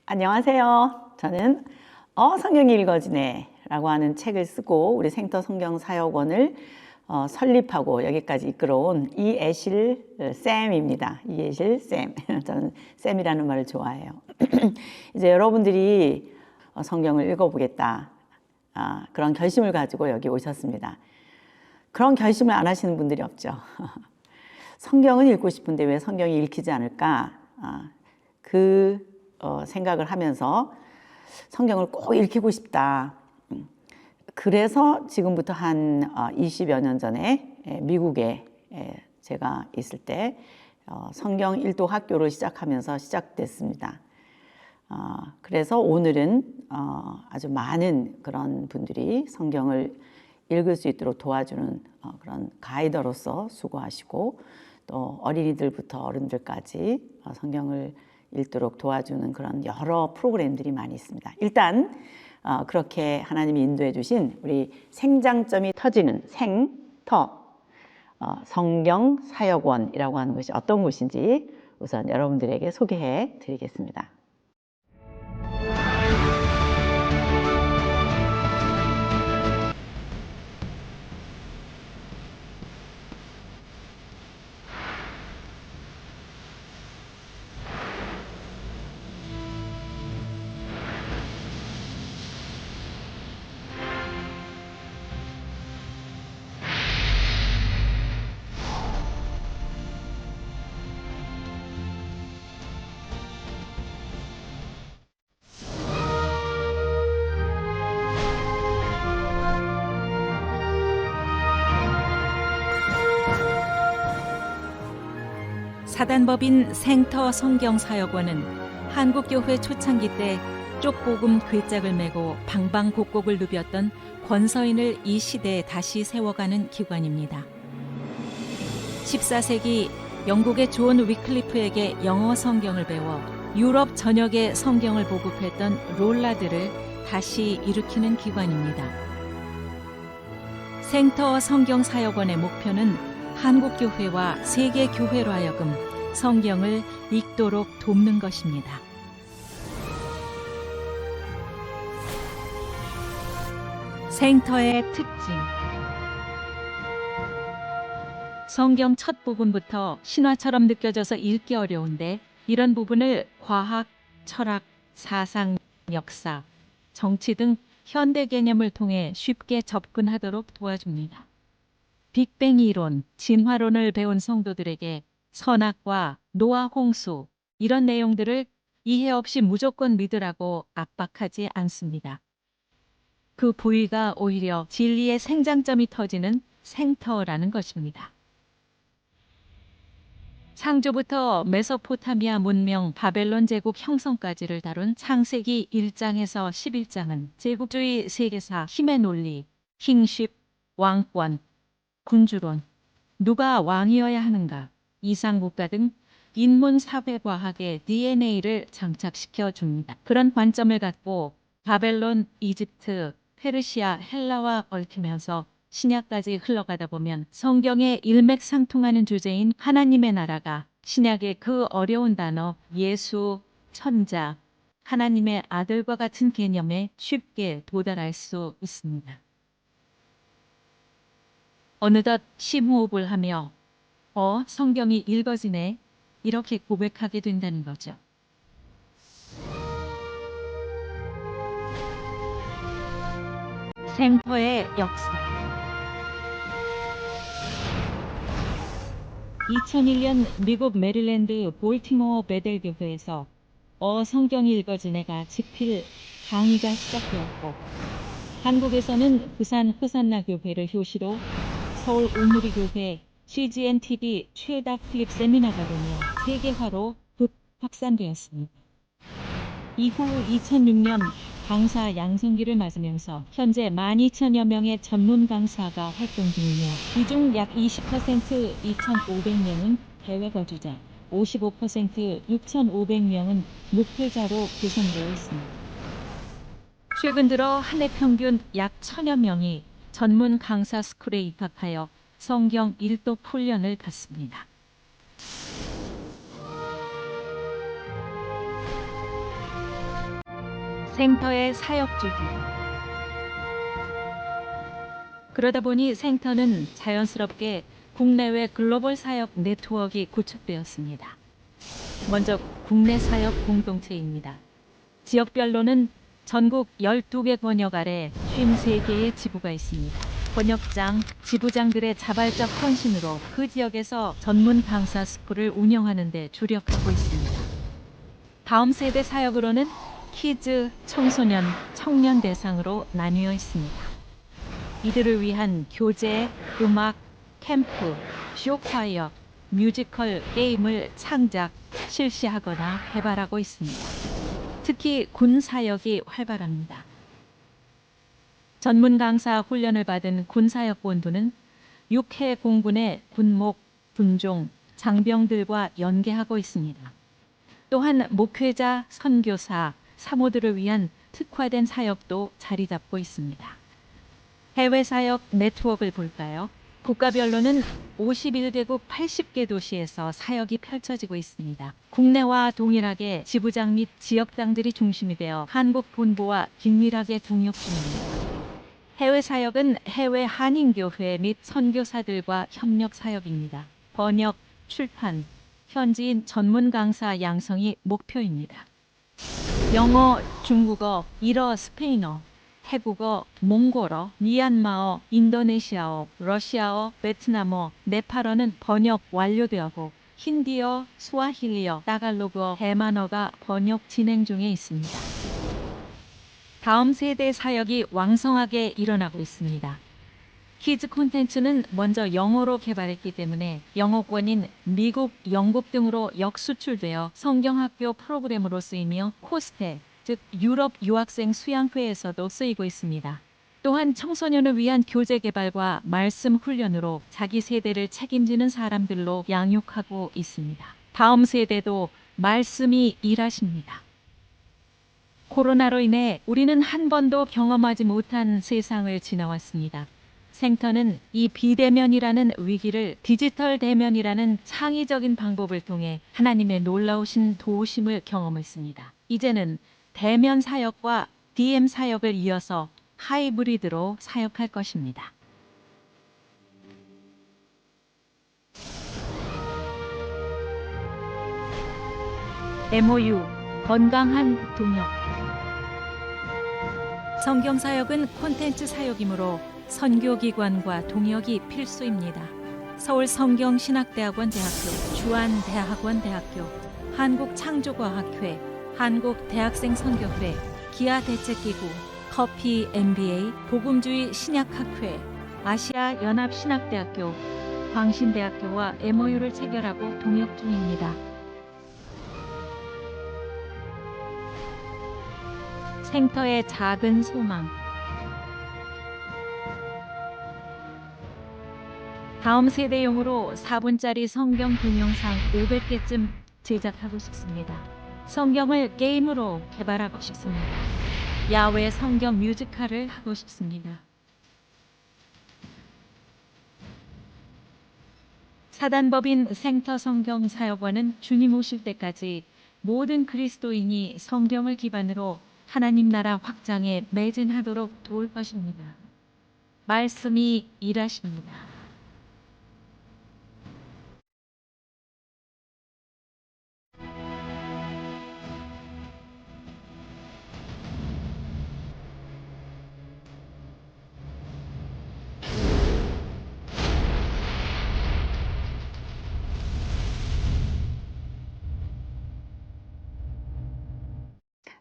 안녕하세요. 저는 성경이 읽어지네 라고 하는 책을 쓰고 우리 생터 성경 사역원을 설립하고 여기까지 이끌어온 이애실 쌤입니다. 이애실 쌤. 저는 쌤이라는 말을 좋아해요. 이제 여러분들이 성경을 읽어보겠다. 그런 결심을 가지고 여기 오셨습니다. 그런 결심을 안 하시는 분들이 없죠. 성경은 읽고 싶은데 왜 성경이 읽히지 않을까? 생각을 하면서 성경을 꼭 읽히고 싶다. 그래서 지금부터 한 20여 년 전에 미국에 제가 있을 때 성경 일독 학교를 시작하면서 시작됐습니다. 그래서 오늘은 아주 많은 그런 분들이 성경을 읽을 수 있도록 도와주는 그런 가이더로서 수고하시고 또 어린이들부터 어른들까지 성경을 읽도록 도와주는 그런 여러 프로그램들이 많이 있습니다. 일단 그렇게 하나님이 인도해 주신 우리 생장점이 터지는 생터 성경 사역원이라고 하는 것이 어떤 곳인지 우선 여러분들에게 소개해 드리겠습니다. 사단법인 생터 성경사역원은 한국교회 초창기 때 쪽복음 괴짝을 메고 방방곡곡을 누볐던 권서인을 이 시대에 다시 세워가는 기관입니다. 14세기 영국의 존 위클리프에게 영어 성경을 배워 유럽 전역에 성경을 보급했던 롤라드를 다시 일으키는 기관입니다. 생터 성경사역원의 목표는 한국교회와 세계교회로 하여금 성경을 읽도록 돕는 것입니다. 생터의 특징. 성경 첫 부분부터 신화처럼 느껴져서 읽기 어려운데 이런 부분을 과학, 철학, 사상, 역사, 정치 등 현대 개념을 통해 쉽게 접근하도록 도와줍니다. 빅뱅 이론, 진화론을 배운 성도들에게 선악과 노아 홍수 이런 내용들을 이해 없이 무조건 믿으라고 압박하지 않습니다. 그 부위가 오히려 진리의 생장점이 터지는 생터라는 것입니다. 창조부터 메소포타미아 문명, 바벨론 제국 형성까지를 다룬 창세기 1장에서 11장은 제국주의 세계사, 힘의 논리, 킹십, 왕권, 군주론, 누가 왕이어야 하는가, 이상국가 등 인문 사회과학의 DNA를 장착시켜 줍니다. 그런 관점을 갖고 바벨론, 이집트, 페르시아, 헬라와 얽히면서 신약까지 흘러가다 보면 성경에 일맥상통하는 주제인 하나님의 나라가 신약의 그 어려운 단어 예수, 천자, 하나님의 아들과 같은 개념에 쉽게 도달할 수 있습니다. 어느덧 심호흡을 하며 성경이 읽어지네 이렇게 고백하게 된다는 거죠. 생터의 역사. 2001년 미국 메릴랜드 볼티모어 베델 교회에서 성경이 읽어지네가 집필 강의가 시작되었고 한국에서는 부산 호산나 교회를 효시로 서울 온누리 교회 CGN-TV 최다 클립 세미나가 되며 세계화로 급 확산되었습니다. 이후 2006년 강사 양성기를 맞으면서 현재 12,000여 명의 전문 강사가 활동 중이며 이중 약 20% 2,500명은 해외 거주자, 55% 6,500명은 목회자로 구성되어 있습니다. 최근 들어 한 해 평균 약 1,000여 명이 전문 강사 스쿨에 입학하여 성경 일독 훈련을 받습니다. 생터의 사역 주기. 그러다 보니 생터는 자연스럽게 국내외 글로벌 사역 네트워크가 구축되었습니다. 먼저 국내 사역 공동체입니다. 지역별로는 전국 12개 번역 아래 53개의 지부가 있습니다. 번역장, 지부장들의 자발적 헌신으로 그 지역에서 전문 강사 스쿨을 운영하는 데 주력하고 있습니다. 다음 세대 사역으로는 키즈, 청소년, 청년 대상으로 나뉘어 있습니다. 이들을 위한 교재, 음악, 캠프, 쇼파이어, 뮤지컬, 게임을 창작, 실시하거나 개발하고 있습니다. 특히 군 사역이 활발합니다. 전문 강사 훈련을 받은 군사역 본부는 6해 공군의 군목, 군종, 장병들과 연계하고 있습니다. 또한 목회자, 선교사, 사모들을 위한 특화된 사역도 자리 잡고 있습니다. 해외 사역 네트워크를 볼까요? 국가별로는 51개국 80개 도시에서 사역이 펼쳐지고 있습니다. 국내와 동일하게 지부장 및 지역장들이 중심이 되어 한국 본부와 긴밀하게 동역 중입니다. 해외 사역은 해외 한인교회 및 선교사들과 협력 사역입니다. 번역, 출판, 현지인 전문 강사 양성이 목표입니다. 영어, 중국어, 일어, 스페인어, 태국어, 몽골어, 미얀마어, 인도네시아어, 러시아어, 베트남어, 네팔어는 번역 완료되었고 힌디어, 스와힐리어, 따갈로그어, 대만어가 번역 진행 중에 있습니다. 다음 세대 사역이 왕성하게 일어나고 있습니다. 키즈 콘텐츠는 먼저 영어로 개발했기 때문에 영어권인 미국, 영국 등으로 역수출되어 성경학교 프로그램으로 쓰이며 코스테, 즉 유럽 유학생 수양회에서도 쓰이고 있습니다. 또한 청소년을 위한 교재 개발과 말씀 훈련으로 자기 세대를 책임지는 사람들로 양육하고 있습니다. 다음 세대도 말씀이 일하십니다. 코로나로 인해 우리는 한 번도 경험하지 못한 세상을 지나왔습니다. 생터는 이 비대면이라는 위기를 디지털 대면이라는 창의적인 방법을 통해 하나님의 놀라우신 도우심을 경험했습니다. 이제는 대면 사역과 DM 사역을 이어서 하이브리드로 사역할 것입니다. MOU, 건강한 동역. 성경 사역은 콘텐츠 사역이므로 선교기관과 동역이 필수입니다. 서울성경신학대학원 대학교, 주한대학원 대학교, 한국창조과학회, 한국대학생선교회, 기아대책기구, 커피 MBA, 복음주의 신약학회, 아시아연합신학대학교, 광신대학교와 MOU를 체결하고 동역 중입니다. 생터의 작은 소망. 다음 세대용으로 4분짜리 성경 동영상 500개쯤 제작하고 싶습니다. 성경을 게임으로 개발하고 싶습니다. 야외 성경 뮤지컬을 하고 싶습니다. 사단법인 생터 성경 사역원은 주님 오실 때까지 모든 그리스도인이 성경을 기반으로 하나님 나라 확장에 매진하도록 도울 것입니다. 말씀이 일하십니다.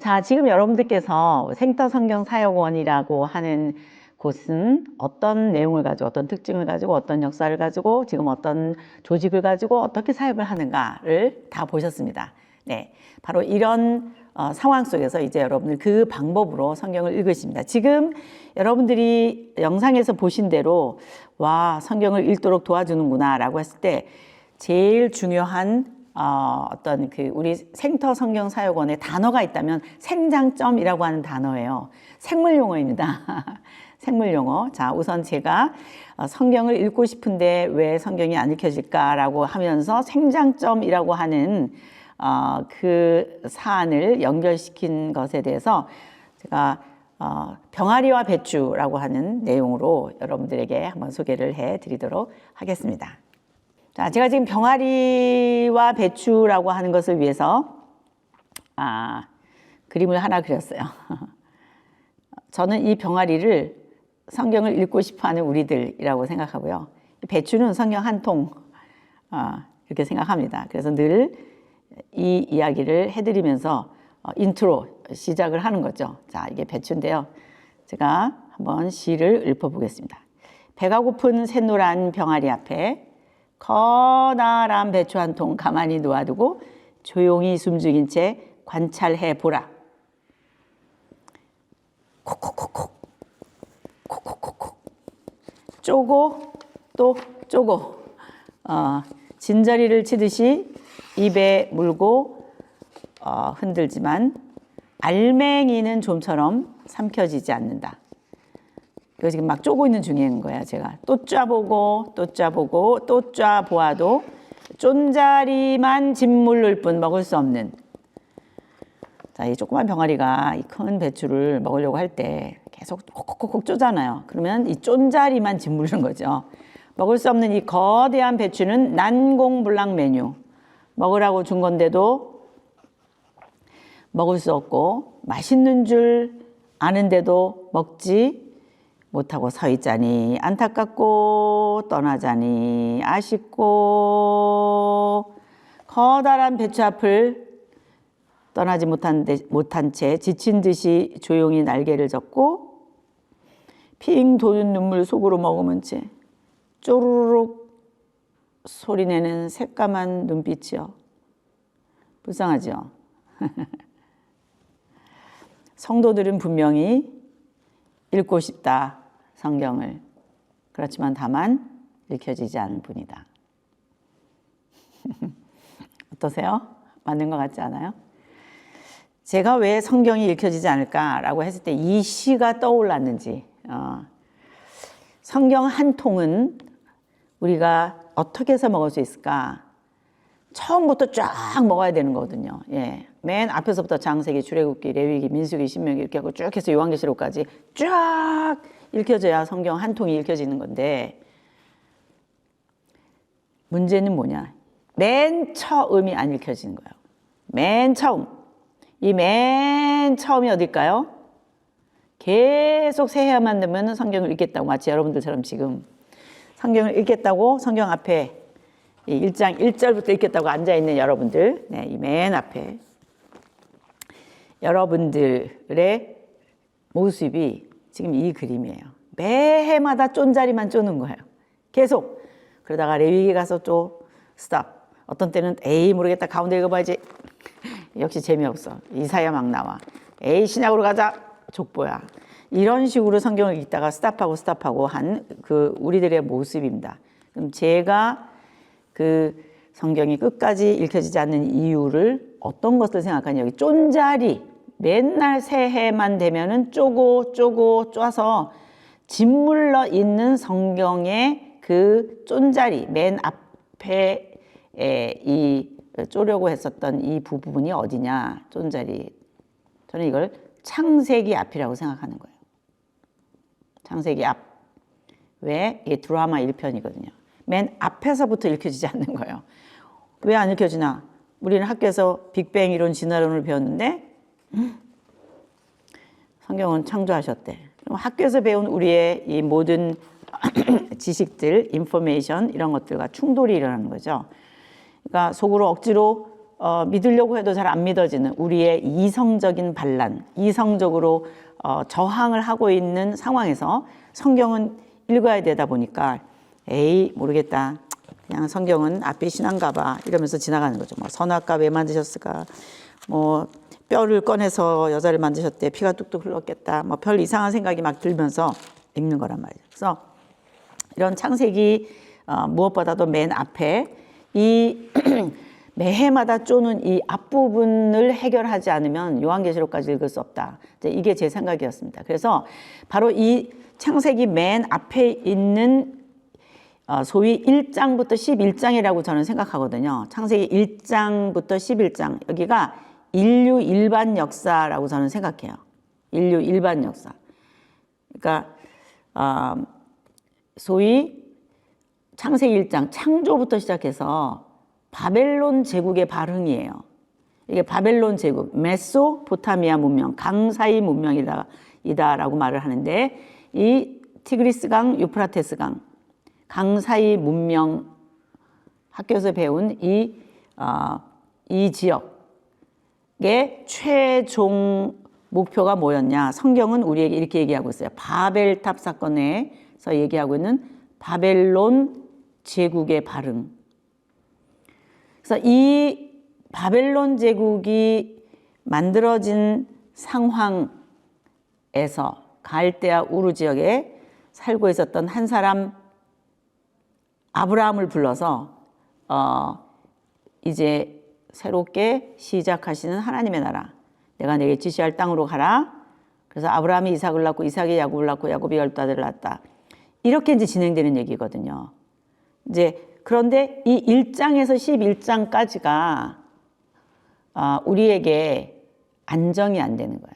자, 지금 여러분들께서 생터 성경 사역원이라고 하는 곳은 어떤 내용을 가지고, 어떤 특징을 가지고, 어떤 역사를 가지고, 지금 어떤 조직을 가지고 어떻게 사역을 하는가를 다 보셨습니다. 네, 바로 이런 상황 속에서 이제 여러분들 그 방법으로 성경을 읽으십니다. 지금 여러분들이 영상에서 보신 대로 와, 성경을 읽도록 도와주는구나 라고 했을 때 제일 중요한 어떤 우리 생터 성경 사역원의 단어가 있다면 생장점이라고 하는 단어예요. 생물 용어입니다. 생물 용어. 자, 우선 제가 성경을 읽고 싶은데 왜 성경이 안 읽혀질까라고 하면서 생장점이라고 하는 그 사안을 연결시킨 것에 대해서 제가 병아리와 배추라고 하는 내용으로 여러분들에게 한번 소개를 해드리도록 하겠습니다. 자, 제가 지금 병아리와 배추라고 하는 것을 위해서 그림을 하나 그렸어요. 저는 이 병아리를 성경을 읽고 싶어하는 우리들이라고 생각하고요. 배추는 성경 한 통 이렇게 생각합니다. 그래서 늘 이 이야기를 해드리면서 인트로 시작을 하는 거죠. 자, 이게 배추인데요. 제가 한번 시를 읊어보겠습니다. 배가 고픈 샛노란 병아리 앞에 커다란 배추 한 통 가만히 놓아두고 조용히 숨죽인 채 관찰해 보라. 콕콕콕콕 콕콕콕콕 쪼고 또 쪼고 진저리를 치듯이 입에 물고 흔들지만 알맹이는 좀처럼 삼켜지지 않는다. 이거 지금 막 쪼고 있는 중인 거야. 제가 또 쪄보고 또 쪄보고 또 쪄보아도 쫀자리만 짓물을 뿐 먹을 수 없는. 자, 이 조그만 병아리가 이 큰 배추를 먹으려고 할 때 계속 콕콕콕콕 쪼잖아요. 그러면 이 쫀자리만 짓무르는 거죠. 먹을 수 없는 이 거대한 배추는 난공불락 메뉴. 먹으라고 준 건데도 먹을 수 없고 맛있는 줄 아는데도 먹지 못하고 서 있자니 안타깝고 떠나자니 아쉽고 커다란 배추 앞을 떠나지 못한 채 지친 듯이 조용히 날개를 젓고 핑 도는 눈물 속으로 머금은 채 쪼르륵 소리내는 새까만 눈빛이요. 불쌍하죠? 성도들은 분명히 읽고 싶다, 성경을. 그렇지만 다만 읽혀지지 않은 뿐이다. 어떠세요? 맞는 것 같지 않아요? 제가 왜 성경이 읽혀지지 않을까라고 했을 때 이 시가 떠올랐는지. 성경 한 통은 우리가 어떻게 해서 먹을 수 있을까? 처음부터 쫙 먹어야 되는 거거든요. 예. 맨 앞에서부터 창세기, 출애굽기, 레위기, 민수기, 신명기 이렇게 하고 쭉 해서 요한계시록까지 쫙 읽혀져야 성경 한 통이 읽혀지는 건데 문제는 뭐냐? 맨 처음이 안 읽혀지는 거예요. 맨 처음. 이 맨 처음이 어딜까요? 계속 새해만 되면 성경을 읽겠다고 마치 여러분들처럼 지금 성경을 읽겠다고 성경 앞에 1장 1절부터 읽겠다고 앉아있는 여러분들, 네, 이 맨 앞에 여러분들의 모습이 지금 이 그림이에요. 매해마다 쫀자리만 쪼는 거예요. 계속. 그러다가 레위기 가서 또 스탑. 어떤 때는 에이 모르겠다 가운데 읽어봐야지. 역시 재미없어. 이사야 막 나와. 에이 신약으로 가자. 족보야. 이런 식으로 성경을 읽다가 스탑하고 한 그 우리들의 모습입니다. 그럼 제가 그 성경이 끝까지 읽혀지지 않는 이유를 어떤 것을 생각하냐. 여기 쫀자리. 맨날 새해만 되면은 쪼고 쪼서 짓물러 있는 성경의 그 쫀자리. 맨 앞에 이 쪼려고 했었던 이 부분이 어디냐. 쫀자리. 저는 이걸 창세기 앞이라고 생각하는 거예요. 창세기 앞. 왜? 이게 드라마 1편이거든요. 맨 앞에서부터 읽혀지지 않는 거예요. 왜 안 읽혀지나? 우리는 학교에서 빅뱅 이론, 진화론을 배웠는데 성경은 창조하셨대. 그럼 학교에서 배운 우리의 이 모든 지식들, 인포메이션 이런 것들과 충돌이 일어나는 거죠. 그러니까 속으로 억지로 믿으려고 해도 잘 안 믿어지는 우리의 이성적인 반란, 이성적으로 저항을 하고 있는 상황에서 성경은 읽어야 되다 보니까 에이 모르겠다. 그냥 성경은 앞에 신한가 봐 이러면서 지나가는 거죠. 뭐 선악과 왜 만드셨을까? 뭐 뼈를 꺼내서 여자를 만드셨대. 피가 뚝뚝 흘렀겠다. 뭐 별 이상한 생각이 막 들면서 읽는 거란 말이에요. 그래서 이런 창세기 무엇보다도 맨 앞에 이 매해마다 쪼는 이 앞부분을 해결하지 않으면 요한계시록까지 읽을 수 없다. 이게 제 생각이었습니다. 그래서 바로 이 창세기 맨 앞에 있는 소위 1장부터 11장이라고 저는 생각하거든요. 창세기 1장부터 11장 여기가 인류 일반 역사라고 저는 생각해요. 인류 일반 역사. 그러니까 소위 창세기 1장 창조부터 시작해서 바벨론 제국의 발흥이에요. 이게 바벨론 제국, 메소포타미아 문명, 강사이 문명이다라고 말을 하는데, 이 티그리스 강, 유프라테스 강 사이 문명, 학교에서 배운 이 지역의 최종 목표가 뭐였냐? 성경은 우리에게 이렇게 얘기하고 있어요. 바벨탑 사건에서 얘기하고 있는 바벨론 제국의 발흥. 그래서 이 바벨론 제국이 만들어진 상황에서 갈대아 우르 지역에 살고 있었던 한 사람 아브라함을 불러서 이제 새롭게 시작하시는 하나님의 나라, 내가 내게 지시할 땅으로 가라. 그래서 아브라함이 이삭을 낳고 이삭이 야곱을 낳고 야곱이 12아들을 낳았다. 이렇게 이제 진행되는 얘기거든요. 이제 그런데 이 1장에서 11장까지가 우리에게 안정이 안 되는 거예요.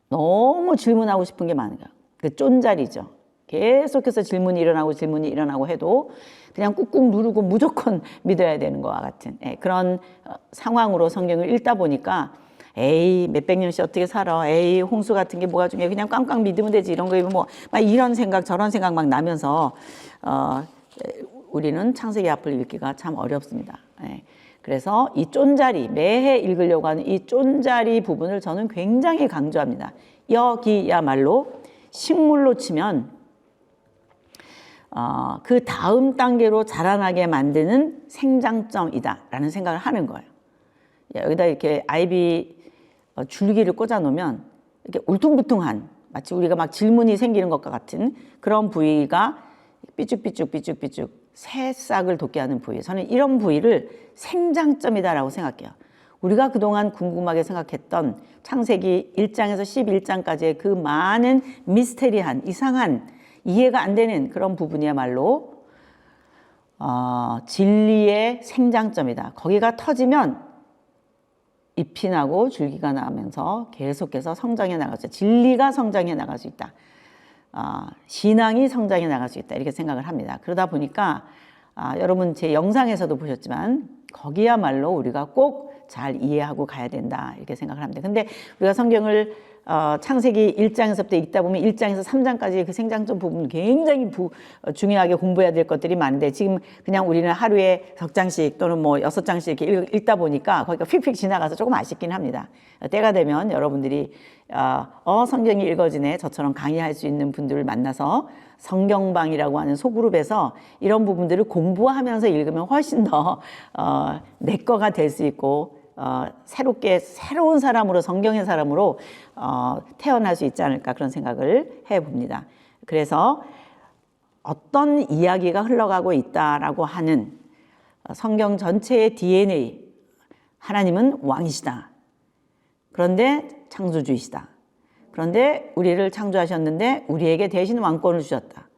너무 질문하고 싶은 게 많은 거예요. 그 쫀자리죠. 계속해서 질문이 일어나고 해도 그냥 꾹꾹 누르고 무조건 믿어야 되는 것과 같은 그런 상황으로 성경을 읽다 보니까 에이 몇백 년씩 어떻게 살아, 에이 홍수 같은 게 뭐가 중요해, 그냥 꽝꽝 믿으면 되지, 이런 거 뭐 막 이런 생각 저런 생각 막 나면서 우리는 창세기 앞을 읽기가 참 어렵습니다. 그래서 이 쫀자리, 매해 읽으려고 하는 이 쫀자리 부분을 저는 굉장히 강조합니다. 여기야말로 식물로 치면 그 다음 단계로 자라나게 만드는 생장점이다라는 생각을 하는 거예요. 여기다 이렇게 아이비 줄기를 꽂아 놓으면 이렇게 울퉁불퉁한, 마치 우리가 막 질문이 생기는 것과 같은 그런 부위가 삐죽삐죽 새싹을 돋게 하는 부위. 저는 이런 부위를 생장점이다라고 생각해요. 우리가 그동안 궁금하게 생각했던 창세기 1장에서 11장까지의 그 많은 미스테리한, 이상한, 이해가 안 되는 그런 부분이야말로 진리의 생장점이다. 거기가 터지면 잎이 나고 줄기가 나면서 계속해서 성장해 나갈 수 있다. 진리가 성장해 나갈 수 있다. 신앙이 성장해 나갈 수 있다. 이렇게 생각을 합니다. 그러다 보니까 여러분 제 영상에서도 보셨지만 거기야말로 우리가 꼭 잘 이해하고 가야 된다. 이렇게 생각을 합니다. 근데 우리가 성경을 창세기 1장에서부터 읽다 보면 1장에서 3장까지 그 생장점 부분 굉장히 중요하게 공부해야 될 것들이 많은데, 지금 그냥 우리는 하루에 석 장씩 또는 뭐 6장씩 이렇게 읽다 보니까 거기가 휙휙 지나가서 조금 아쉽긴 합니다. 때가 되면 여러분들이 성경이 읽어지네, 저처럼 강의할 수 있는 분들을 만나서 성경방이라고 하는 소그룹에서 이런 부분들을 공부하면서 읽으면 훨씬 더 내 거가 될 수 있고 새로운 사람으로, 성경의 사람으로 태어날 수 있지 않을까, 그런 생각을 해봅니다. 그래서 어떤 이야기가 흘러가고 있다라고 하는 성경 전체의 DNA, 하나님은 왕이시다. 그런데 창조주이시다. 그런데 우리를 창조하셨는데 우리에게 대신 왕권을 주셨다.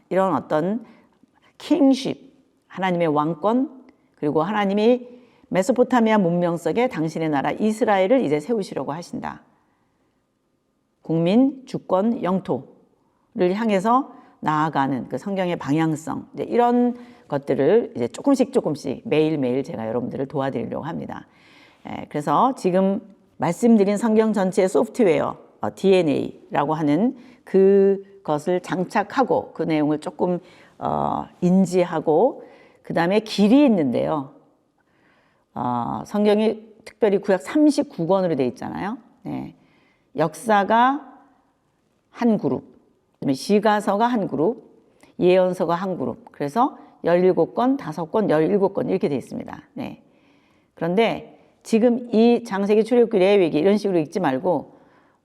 이런 어떤 킹십, 하나님의 왕권, 그리고 하나님이 메소포타미아 문명 속에 당신의 나라 이스라엘을 이제 세우시려고 하신다. 국민, 주권, 영토를 향해서 나아가는 그 성경의 방향성, 이제 이런 것들을 이제 조금씩 매일매일 제가 여러분들을 도와드리려고 합니다. 그래서 지금 말씀드린 성경 전체의 소프트웨어, DNA라고 하는 그것을 장착하고 그 내용을 조금 인지하고, 그 다음에 길이 있는데요. 성경이 특별히 구약 39권으로 되어 있잖아요. 역사가 한 그룹, 그다음에 시가서가 한 그룹, 예언서가 한 그룹. 그래서 17권, 5권, 17권 이렇게 되어 있습니다. 그런데 지금 이 창세기, 출애굽기, 레위기 이런 식으로 읽지 말고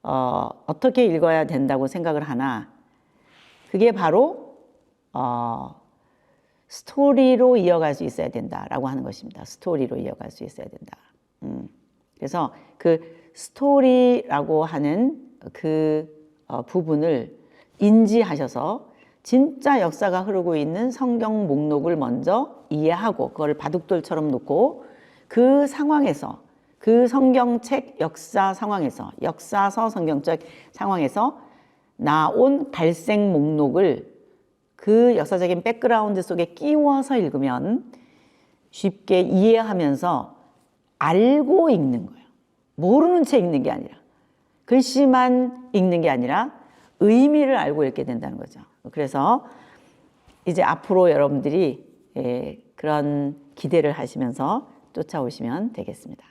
어떻게 읽어야 된다고 생각을 하나, 그게 바로 스토리로 이어갈 수 있어야 된다라고 하는 것입니다. 스토리로 이어갈 수 있어야 된다. 그래서 그 스토리라고 하는 그 부분을 인지하셔서 진짜 역사가 흐르고 있는 성경 목록을 먼저 이해하고 그걸 바둑돌처럼 놓고 그 상황에서 그 성경책 역사 상황에서, 역사서 성경책 상황에서 나온 발생 목록을 그 역사적인 백그라운드 속에 끼워서 읽으면 쉽게 이해하면서 알고 읽는 거예요. 모르는 채 읽는 게 아니라, 글씨만 읽는 게 아니라 의미를 알고 읽게 된다는 거죠. 그래서 이제 앞으로 여러분들이 그런 기대를 하시면서 쫓아오시면 되겠습니다.